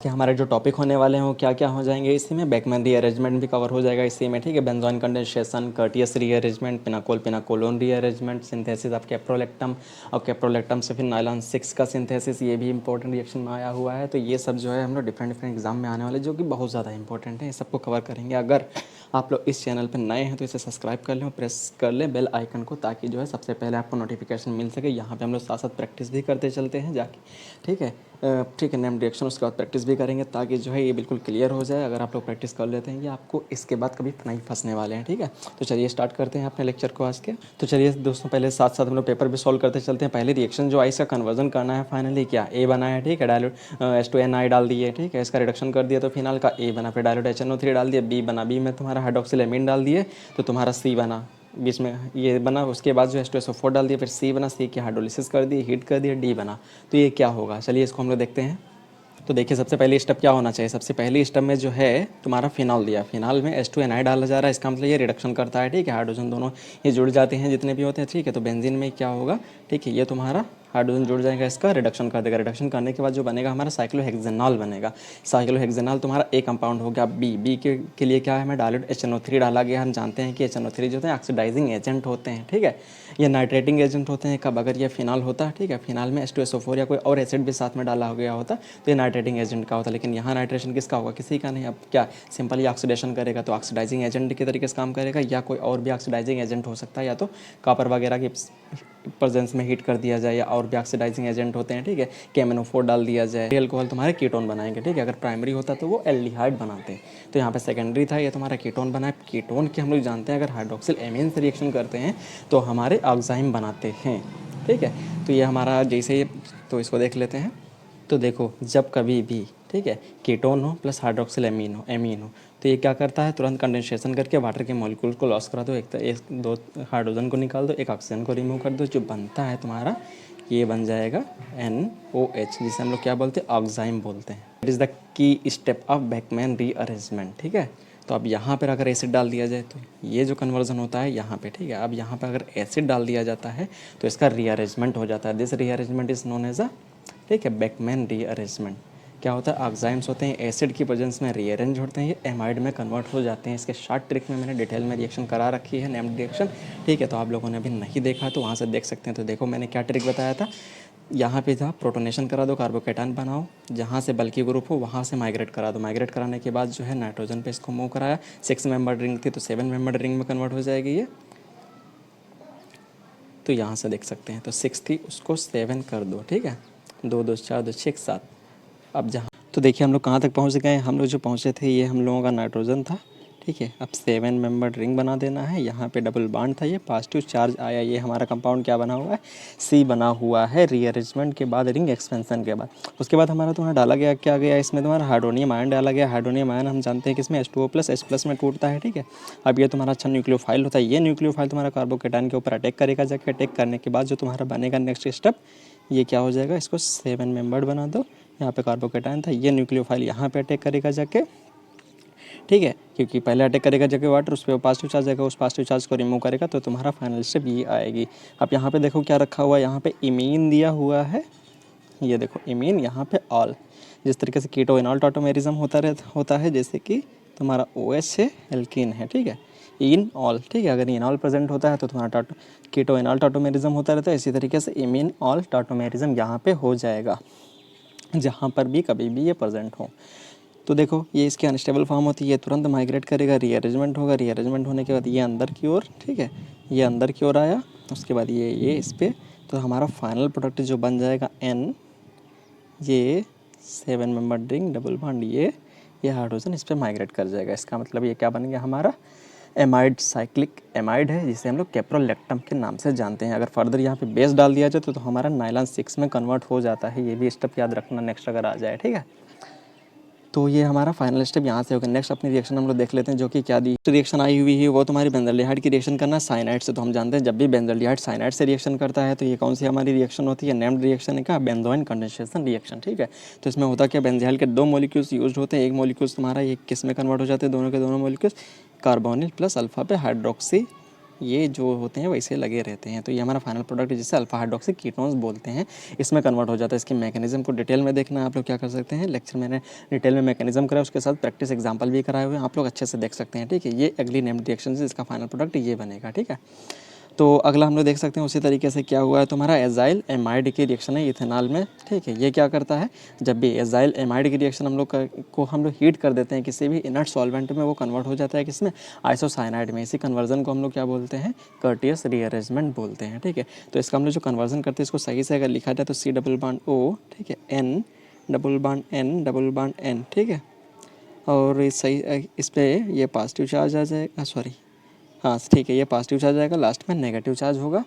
कि हमारे जो टॉपिक होने वाले हैं वो क्या क्या हो जाएंगे इसी में। बेकमैन रीअरेंजमेंट भी कवर हो जाएगा इसी में, ठीक है। Benzoin condensation, Curtius rearrangement, pinacol pinacolone rearrangement, synthesis of caprolactam और कैप्रोलेक्टम से फिर नायलॉन 6 का सिंथेसिस, ये भी इंपॉर्टेंट रिएक्शन में आया हुआ है। तो ये सब जो है हम लोग डिफरेंट डिफरेंट एग्जाम में आने वाले जो कि बहुत ज़्यादा इंपॉर्टेंट है, ये सबको कवर करेंगे। अगर आप लोग इस चैनल पर नए हैं तो इसे सब्सक्राइब कर लें और प्रेस कर लें बेल आइकन को, ताकि जो है सबसे पहले आपको नोटिफिकेशन मिल सके। यहाँ पे हम लोग साथ साथ प्रैक्टिस भी करते चलते हैं जाके, ठीक है। ठीक है, नेम रिएक्शन उसके बाद प्रैक्टिस भी करेंगे ताकि जो है ये बिल्कुल क्लियर हो जाए। अगर आप लोग प्रैक्टिस कर लेते हैं ये आपको इसके बाद कभी नहीं फंसने वाले हैं, ठीक है। तो चलिए स्टार्ट करते हैं अपने लेक्चर को आज के। तो चलिए दोस्तों, पहले साथ साथ हम लोग पेपर भी सॉल्व करते चलते हैं। पहले रिएक्शन जो आई इसका कन्वर्जन करना है। फाइनली क्या ए बना है, ठीक है। डायल्यूट H2NI डाल दिए, ठीक है। इसका रिडक्शन कर दिया तो फिनाल का ए बना। फिर डायल्यूट HNO3 डाल दिया, बी बना। बी में तुम्हारा हाइड्रोक्सिलेमीन डाल दिए तो तुम्हारा सी बना, बीच में ये बना। उसके बाद जो H2SO4 डाल दिया, फिर सी बना। सी की हाइड्रोलिसिस कर दी, हीट कर दिया, डी बना। तो ये क्या होगा, चलिए इसको हम लोग देखते हैं। तो देखिए सबसे पहली स्टेप क्या होना चाहिए। सबसे पहली स्टेप में जो है तुम्हारा फिनॉल दिया, फिनॉल में H2NI डाला जा रहा है। इसका मतलब ये रिडक्शन करता है, ठीक है। हाइड्रोजन दोनों ये जुड़ जाते हैं जितने भी होते हैं, ठीक है। तो बेंजीन में क्या होगा, ठीक है, ये तुम्हारा हाइड्रोजन जुड़ जाएगा, इसका रिडक्शन कर देगा। रिडक्शन करने के बाद जो बनेगा हमारा साइक्लोहेक्सेनॉल बनेगा। साइक्लोहेक्सेनॉल तुम्हारा एक कंपाउंड हो गया। बी के लिए क्या है, हमें डायल्यूट HNO3 डाला गया। हम जानते हैं कि HNO3 जो होते हैं ऑक्सीडाइजिंग एजेंट होते हैं, ठीक है। ये नाइट्रेटिंग एजेंट होते हैं कब, अगर ये फिनाल होता है, ठीक है। फिनाल में H2SO4 या कोई और एसिड भी साथ में डाला हो गया होता तो ये नाइट्रेटिंग एजेंट का होता। लेकिन यहाँ नाइट्रेशन किसका होगा, किसी का नहीं। अब क्या सिंपली ऑक्सीडेशन करेगा तो ऑक्सीडाइजिंग एजेंट के तरीके से काम करेगा, या कोई और भी ऑक्सीडाइजिंग एजेंट हो सकता है, या तो कॉपर वगैरह की प्रेजेंस में हीट कर दिया जाए, या और भी ऑक्सीडाइजिंग एजेंट होते हैं, ठीक है। KMNO4 डाल दिया जाए, अल्कोहल तुम्हारे कीटोन बनाएंगे, ठीक है। अगर प्राइमरी होता तो वो एल्डिहाइड बनाते हैं। तो यहाँ पे सेकेंडरी था, ये तुम्हारा कीटोन बना है। कीटोन के हम लोग जानते हैं अगर हाइड्रोक्सिल एमीन से रिएक्शन करते हैं तो हमारे ऑक्साइम बनाते हैं, ठीक है। तो ये हमारा जैसे, तो इसको देख लेते हैं। तो देखो जब कभी भी, ठीक है, कीटोन हो प्लस हाइड्रोक्सिल एमीन हो तो ये क्या करता है, तुरंत कंडेंसेशन करके वाटर के मॉलिक्यूल को लॉस करा दो। एक दो हाइड्रोजन को निकाल दो, एक ऑक्सीजन को रिमूव कर दो। जो बनता है तुम्हारा ये बन जाएगा NOH, जिसे हम लोग क्या बोलते हैं, ऑक्साइम बोलते हैं। It is the key step of Beckmann rearrangement, ठीक है। तो अब यहाँ पर अगर एसिड डाल दिया जाए तो ये जो कन्वर्जन होता है यहाँ पे, ठीक है। अब यहाँ पर अगर एसिड डाल दिया जाता है तो इसका रीअरेंजमेंट हो जाता है। This rearrangement is known as a, ठीक है, बेकमैन रीअरेंजमेंट। क्या होता है, ऑक्साइम्स होते हैं एसिड की प्रेजेंस में रीअरेंज होते हैं, ये एमाइड में कन्वर्ट हो जाते हैं। इसके शॉर्ट ट्रिक में मैंने डिटेल में रिएक्शन करा रखी है, नेम्ड रिएक्शन, ठीक है। तो आप लोगों ने अभी नहीं देखा तो वहाँ से देख सकते हैं। तो देखो मैंने क्या ट्रिक बताया था, यहाँ पे था प्रोटोनेशन करा दो, कार्बोकेटाइन बनाओ, जहाँ से बल्कि ग्रुप हो वहाँ से माइग्रेट करा दो। माइग्रेट कराने के बाद जो है नाइट्रोजन पे इसको मूव कराया। 6 मेंबर रिंग थी तो 7 मेंबर रिंग में कन्वर्ट हो जाएगी ये। तो यहाँ से देख सकते हैं, तो 6 थी उसको 7 कर दो, ठीक है। 2 2 4 2 6 7। अब जहाँ, तो देखिए हम लोग कहाँ तक पहुँच गए। हम लोग जो पहुँचे थे ये हम लोगों का नाइट्रोजन था, ठीक है। अब 7 मेंबर रिंग बना देना है। यहाँ पे डबल बॉन्ड था, ये पॉजिटिव चार्ज आया। ये हमारा कंपाउंड क्या बना हुआ है, C बना हुआ है रीअरेंजमेंट के बाद, रिंग एक्सपेंशन के बाद। उसके बाद हमारा तुम्हारा डाला गया क्या गया, इसमें तुम्हारा हाइड्रोनियम आयन डाला गया। हाइड्रोनियम आयन हम जानते हैं कि इसमें H2O+ H+ में टूटता है, ठीक है। अब ये तुम्हारा अच्छा न्यूक्लियोफाइल होता है। ये न्यूक्लियोफाइल तुम्हारा कार्बोकेटाइन के ऊपर अटैक करेगा, जाके अटैक करने के बाद जो तुम्हारा बनेगा नेक्स्ट स्टेप, ये क्या हो जाएगा, इसको 7 मेंबर्ड बना दो। यहाँ पे कार्बोकेटाइन था, ये न्यूक्लियोफाइल यहाँ पे अटैक करेगा जाके, ठीक है। क्योंकि पहले अटैक करेगा जगह वाटर, उस पर पॉजिटिव चार्ज आएगा, उस पॉजिटिव चार्ज को रिमूव करेगा तो तुम्हारा फाइनल स्टेप ये आएगी। अब यहाँ पे देखो क्या रखा हुआ है, यहाँ पे इमीन दिया हुआ है। ये देखो इमीन, यहाँ पे ऑल। जिस तरीके से कीटो इनॉल टॉटोमेरिज्म होता है, जैसे कि तुम्हारा OH है, एल्कीन है, ठीक है, इन ऑल, ठीक है। अगर इनॉल प्रेजेंट होता है तो तुम्हारा कीटो इनॉल टॉटोमेरिज्म होता रहता है। इसी तरीके से इमीन ऑल टॉटोमेरिज्म यहाँ पे हो जाएगा, जहाँ पर भी कभी भी ये प्रेजेंट हो। तो देखो ये इसकी अनस्टेबल फॉर्म होती है, ये तुरंत माइग्रेट करेगा, रीअरेंजमेंट होगा। रीअरेंजमेंट होने के बाद ये अंदर की ओर, ठीक है, ये अंदर की ओर आया। उसके बाद ये इस पर, तो हमारा फाइनल प्रोडक्ट जो बन जाएगा N, ये 7 मेंबर रिंग डबल बॉन्ड, ये हाइड्रोजन इस पर माइग्रेट कर जाएगा। इसका मतलब ये क्या बन गया हमारा, एमाइड, साइक्लिक एमाइड है, जिसे हम लोग कैप्रोलेक्टम के नाम से जानते हैं। अगर फर्दर यहाँ पे बेस डाल दिया जाए तो हमारा नाइलॉन 6 में कन्वर्ट हो जाता है। ये भी स्टेप याद रखना नेक्स्ट अगर आ जाए, ठीक है। तो ये हमारा फाइनल स्टेप यहाँ से होगा। नेक्स्ट अपनी रिएक्शन हम लोग देख लेते हैं, जो कि क्या दी रिएक्शन आई हुई है वो तुम्हारी बेंजल्डिहाइड की रिएक्शन करना साइनाइड से। तो हम जानते हैं जब भी बेंजल्डिहाइड साइनाइड से रिएक्शन करता है तो ये कौन सी हमारी रिएक्शन होती है, नेम्ड रिएक्शन है क्या, बेंजोइन कंडेंसेशन रिएक्शन, ठीक है। तो इसमें होता क्या, बेंजल्डिहाइड के 2 मॉलिक्यूल्स यूज होते हैं। एक मॉलिक्यूल्स तुम्हारा ये किस में कन्वर्ट हो जाते हैं, दोनों के दोनों मॉलिक्यूल्स कार्बोनिल प्लस अल्फा पे हाइड्रोक्सी ये जो होते हैं वैसे लगे रहते हैं। तो ये हमारा फाइनल प्रोडक्ट जिसे अल्फा हाइड्रोक्सी कीटोन्स बोलते हैं, इसमें कन्वर्ट हो जाता है। इसकी मैकेनिज्म को डिटेल में देखना है आप लोग क्या कर सकते हैं, लेक्चर मैंने डिटेल में मैकेनिज्म करा, उसके साथ प्रैक्टिस एग्जाम्पल भी कराए हुए हैं, आप लोग अच्छे से देख सकते हैं। ठीक है, ये अगली नेम्ड रिएक्शन से इसका फाइनल प्रोडक्ट ये बनेगा। ठीक है, तो अगला हम लोग देख सकते हैं उसी तरीके से क्या हुआ है, तुम्हारा एजाइल एमाइड की रिएक्शन है इथेनॉल में। ठीक है, ये क्या करता है, जब भी एजाइल एमाइड की रिएक्शन हम लोग हीट कर देते हैं किसी भी इनर्ट सॉल्वेंट में, वो कन्वर्ट हो जाता है किसमें, आइसोसाइनाइड में। इसी कन्वर्जन को हम लोग क्या बोलते हैं, कर्टियस रीअरेंजमेंट बोलते हैं। ठीक है, तो इसका हम लोग जो कन्वर्जन करते हैं इसको सही से अगर लिखा जाए तो सी डबल बॉन्ड ओ, ठीक है, N double bond N double bond N. ठीक है, और इस पे ये पॉजिटिव चार्ज आ जाएगा, सॉरी हाँ ठीक है, ये पॉजिटिव चार्ज आएगा, लास्ट में नेगेटिव चार्ज होगा,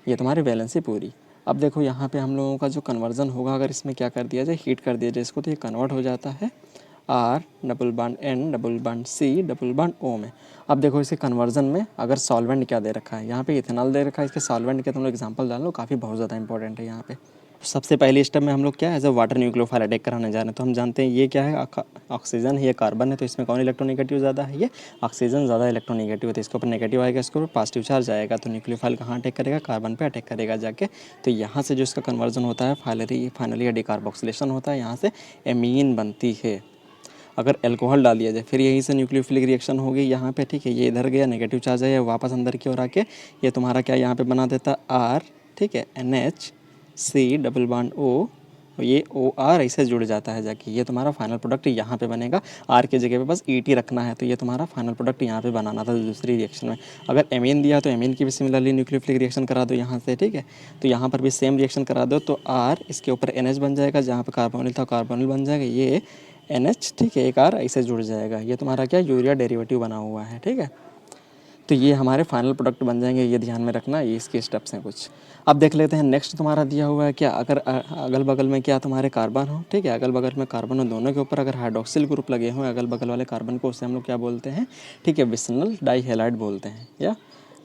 ये तुम्हारी वैलेंसी पूरी। अब देखो यहाँ पे हम लोगों का जो कन्वर्जन होगा, अगर इसमें क्या कर दिया जाए, हीट कर दिया जाए इसको, तो ये कन्वर्ट हो जाता है R double bond N double bond C double bond O में। अब देखो इसे कन्वर्जन में अगर सॉल्वेंट क्या दे रखा है, यहाँ पे इथेनॉल दे रखा है, इसके सॉल्वेंट के तुम लोग एग्जाम्पल डाल लो, काफ़ी बहुत ज़्यादा इंपॉर्टेंट है यहाँ पे। सबसे पहली स्टेप में हम लोग क्या है, as a water nucleophile attack कराने जा रहे हैं। तो हम जानते हैं ये क्या है, ऑक्सीजन है, ये कार्बन है, तो इसमें कौन इलेक्ट्रोनेगेटिव ज़्यादा है, ये ऑक्सीजन ज़्यादा इलेक्ट्रोनेगेटिव है, तो इसके ऊपर नेगेटिव आएगा, इसके ऊपर पॉजिटिव चार्ज आएगा, तो न्यूक्लियोफाइल कहाँ अटैक करेगा, कार्बन पे अटैक करेगा जाके। तो यहाँ से जो इसका कन्वर्जन होता है फाइनली डिकार्बोक्सिलेशन होता है, यहाँ से एमीन बनती है। अगर एल्कोहल डाल दिया जाए फिर यहीं से न्यूक्लियोफिलिक रिएक्शन होगी यहाँ पे। ठीक है, ये इधर गया, नेगेटिव चार्ज है, वापस अंदर की ओर आके ये तुम्हारा क्या यहाँ पे बना देता आर। ठीक है, NH C double bond O, ये OR ऐसे जुड़ जाता है जाके, ये तुम्हारा फाइनल प्रोडक्ट यहाँ पे बनेगा। आर की जगह पे बस ET रखना है, तो ये तुम्हारा फाइनल प्रोडक्ट यहाँ पे बनाना था दूसरी रिएक्शन में। अगर एमीन दिया तो एमीन की भी सिमिलरली न्यूक्लियोफिलिक रिएक्शन करा दो यहाँ से। ठीक है, तो यहाँ पर भी सेम रिएक्शन करा दो, तो आर इसके ऊपर NH बन जाएगा, जहाँ पर कार्बोनिल था कार्बोनिल बन जाएगा, ये NH। ठीक है, एक आर ऐसे जुड़ जाएगा, ये तुम्हारा क्या यूरिया डेरिवेटिव बना हुआ है। ठीक है, तो ये हमारे फाइनल प्रोडक्ट बन जाएंगे, ये ध्यान में रखना, ये इसके स्टेप्स हैं कुछ। अब देख लेते हैं नेक्स्ट तुम्हारा दिया हुआ है क्या, अगर अगल बगल में क्या तुम्हारे कार्बन हो। ठीक है, अगल बगल में कार्बन हो, दोनों के ऊपर अगर हाइड्रोक्सिल ग्रुप लगे हों अगल बगल वाले कार्बन को, उससे हम लोग क्या बोलते हैं, ठीक है, विसिनल डाईहेलाइड बोलते हैं, या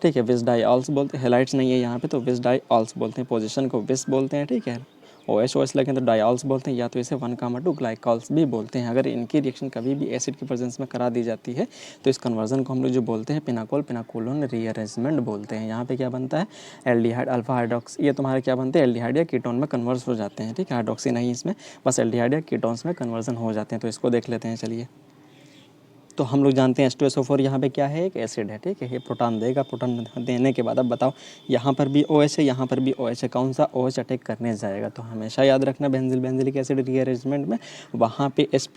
ठीक है विस डाई ऑल्स बोलते हैं, हेलाइड्स नहीं है यहाँ पे, तो विस डाई ऑल्स बोलते हैं, पोजीशन को विस बोलते हैं। ठीक है, OH लगे तो डायल्स बोलते हैं, या तो इसे 1,2 ग्लाइकॉल्स भी बोलते हैं। अगर इनकी रिएक्शन कभी भी एसिड की प्रेजेंस में करा दी जाती है तो इस कन्वर्जन को हम लोग जो बोलते हैं पिनाकोलोन रीअरेंजमेंट बोलते हैं। यहाँ पे क्या बनता है, एल्डिहाइड अल्फा हाइड्रोक्स, ये तुम्हारे क्या बनते हैं, एल्डिहाइड या कीटोन में कन्वर्स हो जाते हैं। ठीक है, हाइड्रोक्सी नहीं, इसमें बस एल्डिहाइड या कीटोन्स में कन्वर्जन हो जाते हैं। तो इसको देख लेते हैं, चलिए। तो हम लोग जानते हैं H2SO4 यहाँ पे क्या है, एक एसिड है। ठीक है, ये प्रोटॉन देगा, प्रोटॉन देने के बाद अब बताओ यहाँ पर भी OH है, यहाँ पर भी OH है, कौन सा OH अटैक करने जाएगा। तो हमेशा याद रखना बेंजिलिक एसिड रीअरेंजमेंट में वहाँ पे H+,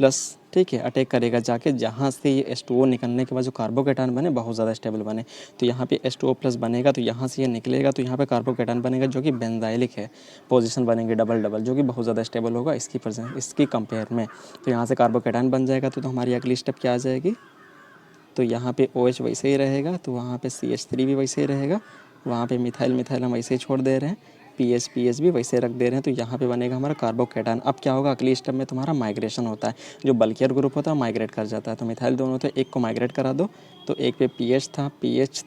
ठीक है, अटैक करेगा जाके, जहाँ से ये H2O निकलने के बाद जो कार्बोकेटान बने बहुत ज़्यादा स्टेबल बने, तो यहाँ पे H2O+ बनेगा, तो यहाँ से ये निकलेगा, तो यहाँ पे कार्बोकेटान बनेगा जो कि बेंजाइलिक है, पोजीशन बनेंगे डबल डबल, जो कि बहुत ज़्यादा स्टेबल होगा इसकी कंपेयर में। तो यहाँ से कार्बोकेटान बन जाएगा, तो हमारी अगली स्टेप क्या आ जाएगी, तो यहाँ पे OH वैसे ही रहेगा, तो वहाँ पे CH3 भी वैसे ही रहेगा, वहाँ पे मिथाइल हम वैसे ही छोड़ दे रहे हैं, PH भी वैसे रख दे रहे हैं, तो यहाँ पे बनेगा हमारा कार्बोकेटान। अब क्या होगा, अगली स्टेप में तुम्हारा माइग्रेशन होता है, जो बल्कियर ग्रुप होता है माइग्रेट कर जाता है। तो मिथाइल दोनों थे, एक को माइग्रेट करा दो, तो एक पे PH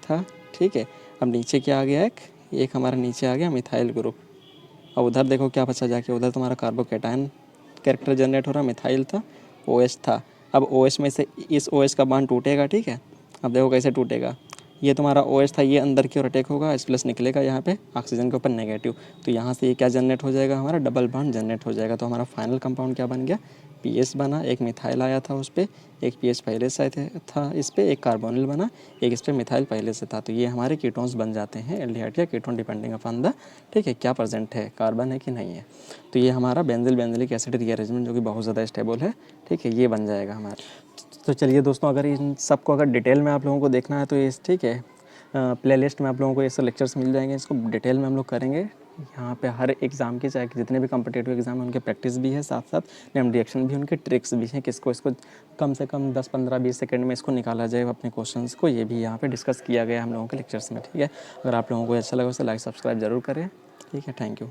था। ठीक है, अब नीचे क्या आ गया, एक हमारा नीचे आ गया मिथाइल ग्रुप। अब उधर देखो क्या बचा जाके, उधर तुम्हारा कार्बोकेटान कैरेक्टर जनरेट हो रहा, मिथाइल था, OH था। अब OH में से इस OH का बॉन्ड टूटेगा। ठीक है, अब देखो कैसे टूटेगा, ये तुम्हारा OH था, ये अंदर की ओर अटैक होगा, H+ निकलेगा यहाँ पे ऑक्सीजन के ऊपर नेगेटिव, तो यहाँ से ये क्या जनरेट हो जाएगा, हमारा डबल बॉन्ड जनरेट हो जाएगा। तो हमारा फाइनल कंपाउंड क्या बन गया, पीएच बना, एक मिथाइल आया था उस पर, एक पीएच पहले से था इस पर, एक कार्बोनिल बना, एक इस पर मिथाइल पहले से था। तो ये हमारे कीटोन्स बन जाते हैं, एल्डिहाइड या कीटोन डिपेंडिंग अपॉन द, ठीक है, क्या प्रेजेंट है, कार्बन है कि नहीं है। तो ये हमारा बेंजिलिक एसिड रीअरेंजमेंट जो कि बहुत ज़्यादा स्टेबल है, ठीक है, ये बन जाएगा हमारा। तो चलिए दोस्तों, अगर इन सबको अगर डिटेल में आप लोगों को देखना है तो ये ठीक है, प्लेलिस्ट में आप लोगों को ये सब लेक्चर्स मिल जाएंगे, इसको डिटेल में हम लोग करेंगे। यहाँ पे हर एग्ज़ाम के, चाहे जितने भी कम्पिटेटिव एग्ज़ाम हैं उनके प्रैक्टिस भी है, साथ साथ नेम रिएक्शन भी, उनके ट्रिक्स भी हैं, किसको इसको कम से कम 10-15-20 सेकंड में इसको निकाला जाए अपने क्वेश्चंस को, ये भी यहाँ पे डिस्कस किया गया है हम लोगों के लेक्चर्स में। ठीक है, अगर आप लोगों को अच्छा लगा तो लाइक सब्सक्राइब जरूर करें। ठीक है, थैंक यू।